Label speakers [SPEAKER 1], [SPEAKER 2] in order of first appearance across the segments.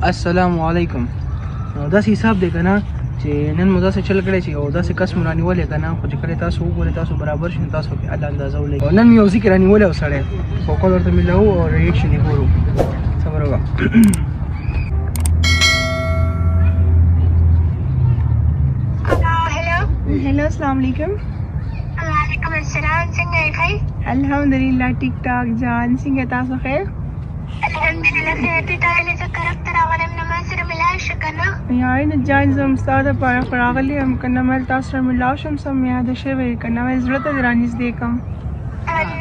[SPEAKER 1] السلام علیکم. داسې حساب دی که نه چې نن مو داسې چل کړی چې یو داسې کس مو رانیولی که نه، خو چې کله تاسو وګورئ تاسو برابر شئ نو تاسو پرې الله اندازه ولګي. او نن میوزیک یې رانیولی و سړی، فوکال ورته میلاوو او ریاکشن یې ګورو. صبر وکړه.
[SPEAKER 2] हेलो अस्सलाम वालेकुम.
[SPEAKER 3] वालेकुम अस्सलाम. څنګه یې ښه؟
[SPEAKER 2] الحمدلله ټیک ټاک جان. څنګه تاسو خیر؟
[SPEAKER 3] الحمدلله خیر دی. تا له زه طرف ته راغلم نو ما سره ملاو شو که نه؟
[SPEAKER 2] یارې نه جان زه هم ستا دپاره خو راغلی یم که نه مل تاسو سره ملاو شم سم مې یاده شوې که نه مې زړه ته دې رانږدې کړم.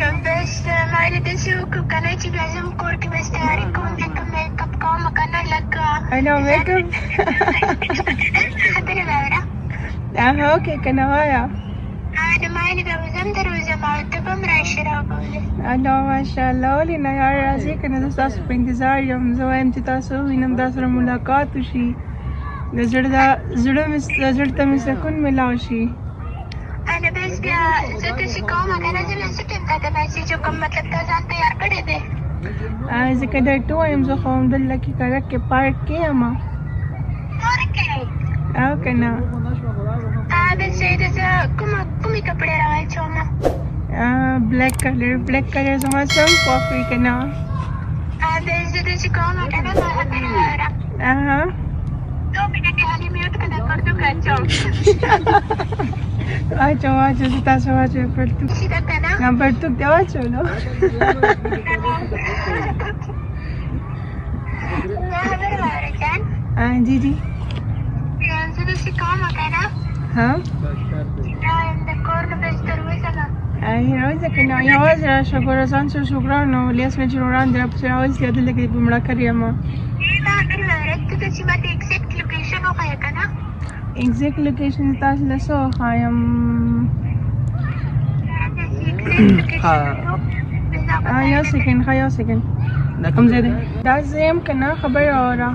[SPEAKER 3] نو بس ما یې داسې وکړو که نه چې بیا زه هم کور کې بس تیاري کوم لکه میک اپ کوم که نه لکه
[SPEAKER 2] میک اپ
[SPEAKER 3] خبرې واوره.
[SPEAKER 2] اوکې که نه وایه.
[SPEAKER 3] نو ما یې بیا به زه هم دروځم او ته به هم راشې راغلی.
[SPEAKER 2] الله ماشاءالله. ولې نه یار راځئ که نه زه ستاسو په انتظار یم. زه وایم چې تاسو ووینم دا سره ملاقات وشي، د زړه ته مې سکون میلاو شي.
[SPEAKER 3] نو بس بیا زه داسې کوم که نه زه بیا څه ټایم تا ته میسېج وکړم، مطلب تا ځان تیار کړی دی؟
[SPEAKER 2] ځکه درته وایم زه خو همدلته کې کرک کې پارک کې یم.
[SPEAKER 3] پارک کې
[SPEAKER 2] او که نه
[SPEAKER 3] بس زه کومې کپړې راواچوم؟
[SPEAKER 2] بلیک کلر زما سم خوښ وي که نه.
[SPEAKER 3] بس زه داسې کوم که نه ما خبرې واوره. 2 منټې هلې میوټ که نه پرتوک اچوم.
[SPEAKER 2] واچو زه تاسو واچوئ پرتوک.
[SPEAKER 3] شي ده که نه؟
[SPEAKER 2] پرتوک دې واچولو.
[SPEAKER 3] ما خبرې واوره جان.
[SPEAKER 2] جی
[SPEAKER 3] زه داسې کوم که نه
[SPEAKER 2] ها
[SPEAKER 3] د کور نه بس دروځمه.
[SPEAKER 2] راوځه که نه یوازې راشه ګوره ځان سره شکران او لیاس مې چې وړاندې راپسې راوځي دلته کې په مړه کړې یم.
[SPEAKER 3] ما خبرې واوره ته داسې ماته ایګزیکټ لوکیشن وښیه که نه.
[SPEAKER 2] ایګزیکټ لوکیشن تاسو له څه وښایم؟ یو سیکنډ
[SPEAKER 1] دا کوم ځای دی؟
[SPEAKER 2] دا زه یم که نه خبره واوره.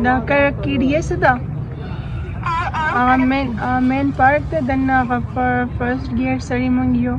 [SPEAKER 2] دا کیډیه څه ده؟ مین پارک ته دننه هغه فرسټ ګیټ سړي موږ یو.